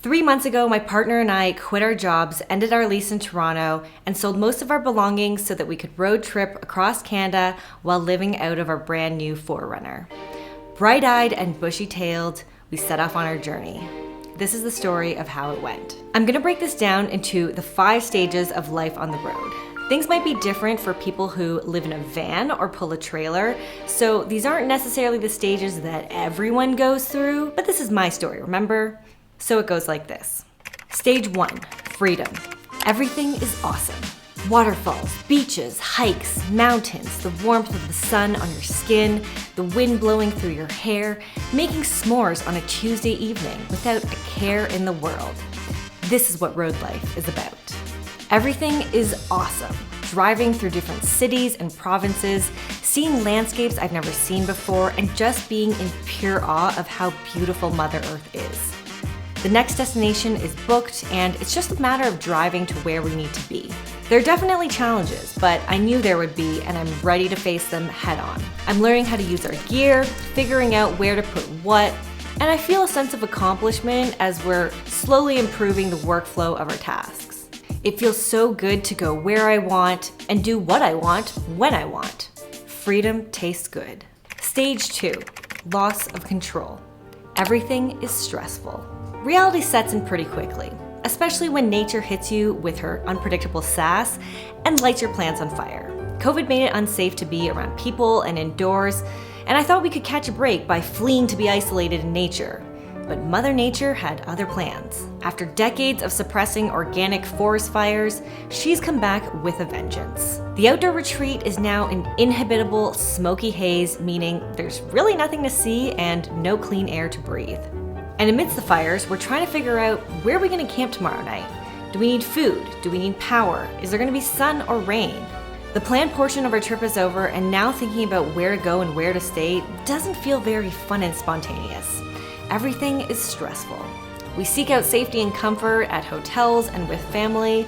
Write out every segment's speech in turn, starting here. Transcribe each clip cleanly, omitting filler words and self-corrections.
3 months ago, my partner and I quit our jobs, ended our lease in Toronto, and sold most of our belongings so that we could road trip across Canada while living out of our brand new 4Runner. Bright-eyed and bushy-tailed, we set off on our journey. This is the story of how it went. I'm gonna break this down into the 5 stages of life on the road. Things might be different for people who live in a van or pull a trailer, so these aren't necessarily the stages that everyone goes through, but this is my story, remember? So it goes like this. Stage 1, freedom. Everything is awesome. Waterfalls, beaches, hikes, mountains, the warmth of the sun on your skin, the wind blowing through your hair, making s'mores on a Tuesday evening without a care in the world. This is what road life is about. Everything is awesome. Driving through different cities and provinces, seeing landscapes I've never seen before, and just being in pure awe of how beautiful Mother Earth is. The next destination is booked, and it's just a matter of driving to where we need to be. There are definitely challenges, but I knew there would be, and I'm ready to face them head on. I'm learning how to use our gear, figuring out where to put what, and I feel a sense of accomplishment as we're slowly improving the workflow of our tasks. It feels so good to go where I want and do what I want when I want. Freedom tastes good. Stage 2, loss of control. Everything is stressful. Reality sets in pretty quickly, especially when nature hits you with her unpredictable sass and lights your plans on fire. COVID made it unsafe to be around people and indoors, and I thought we could catch a break by fleeing to be isolated in nature. But Mother Nature had other plans. After decades of suppressing organic forest fires, she's come back with a vengeance. The outdoor retreat is now an inhabitable smoky haze, meaning there's really nothing to see and no clean air to breathe. And amidst the fires, we're trying to figure out where are we gonna camp tomorrow night? Do we need food? Do we need power? Is there gonna be sun or rain? The planned portion of our trip is over, and now thinking about where to go and where to stay doesn't feel very fun and spontaneous. Everything is stressful. We seek out safety and comfort at hotels and with family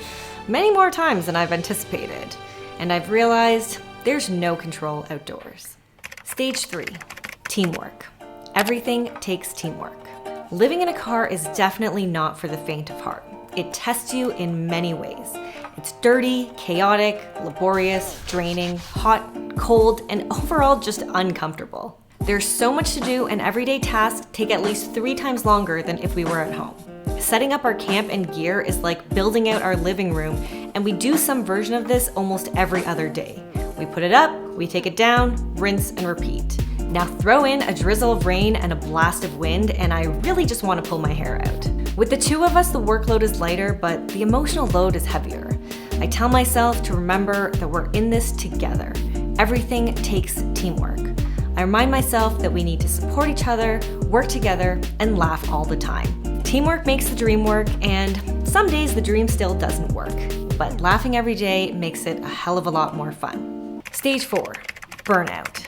many more times than I've anticipated. And I've realized there's no control outdoors. Stage 3, teamwork. Everything takes teamwork. Living in a car is definitely not for the faint of heart. It tests you in many ways. It's dirty, chaotic, laborious, draining, hot, cold, and overall just uncomfortable. There's so much to do, and everyday tasks take at least 3 times longer than if we were at home. Setting up our camp and gear is like building out our living room, and we do some version of this almost every other day. We put it up, we take it down, rinse and repeat. Now throw in a drizzle of rain and a blast of wind, and I really just want to pull my hair out. With the 2 of us, the workload is lighter, but the emotional load is heavier. I tell myself to remember that we're in this together. Everything takes teamwork. I remind myself that we need to support each other, work together, and laugh all the time. Teamwork makes the dream work, and some days the dream still doesn't work, but laughing every day makes it a hell of a lot more fun. Stage 4, burnout.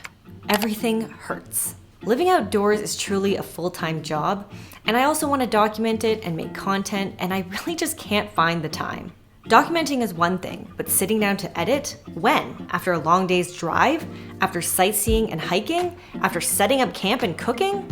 Everything hurts. Living outdoors is truly a full-time job, and I also want to document it and make content, and I really just can't find the time. Documenting is one thing, but sitting down to edit? When? After a long day's drive? After sightseeing and hiking? After setting up camp and cooking?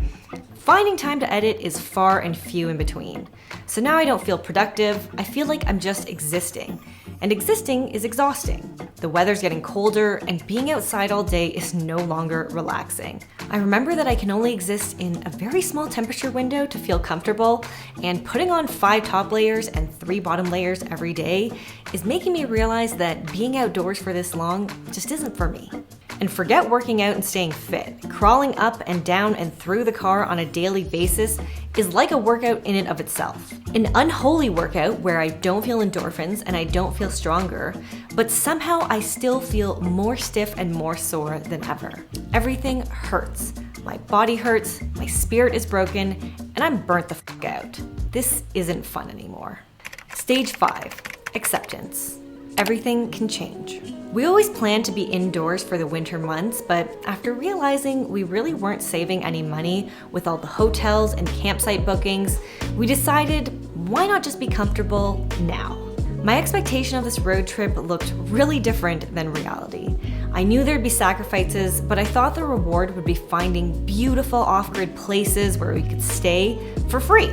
Finding time to edit is far and few in between. So now I don't feel productive, I feel like I'm just existing. And existing is exhausting. The weather's getting colder, and being outside all day is no longer relaxing. I remember that I can only exist in a very small temperature window to feel comfortable, and putting on 5 top layers and 3 bottom layers every day is making me realize that being outdoors for this long just isn't for me. And forget working out and staying fit. Crawling up and down and through the car on a daily basis is like a workout in and of itself. An unholy workout where I don't feel endorphins and I don't feel stronger, but somehow I still feel more stiff and more sore than ever. Everything hurts. My body hurts, my spirit is broken, and I'm burnt the fuck out. This isn't fun anymore. Stage 5, acceptance. Everything can change. We always planned to be indoors for the winter months, but after realizing we really weren't saving any money with all the hotels and campsite bookings, we decided, why not just be comfortable now? My expectation of this road trip looked really different than reality. I knew there'd be sacrifices, but I thought the reward would be finding beautiful off-grid places where we could stay for free.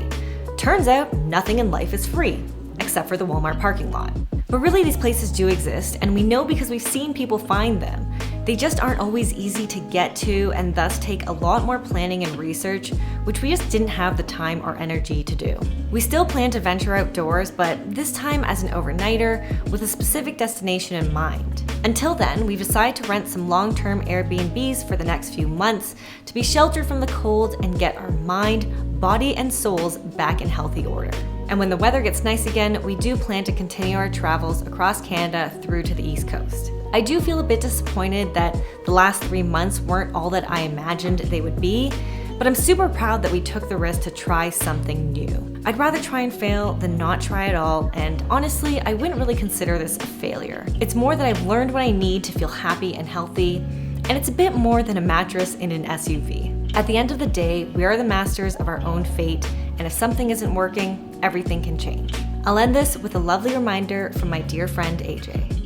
Turns out nothing in life is free, except for the Walmart parking lot. But really, these places do exist, and we know because we've seen people find them. They just aren't always easy to get to and thus take a lot more planning and research, which we just didn't have the time or energy to do. We still plan to venture outdoors, but this time as an overnighter with a specific destination in mind. Until then, we've decided to rent some long-term Airbnbs for the next few months to be sheltered from the cold and get our mind, body, and souls back in healthy order. And when the weather gets nice again, we do plan to continue our travels across Canada through to the East Coast. I do feel a bit disappointed that the last 3 months weren't all that I imagined they would be, but I'm super proud that we took the risk to try something new. I'd rather try and fail than not try at all, and honestly, I wouldn't really consider this a failure. It's more that I've learned what I need to feel happy and healthy, and it's a bit more than a mattress in an SUV. At the end of the day, we are the masters of our own fate, and if something isn't working, everything can change. I'll end this with a lovely reminder from my dear friend AJ.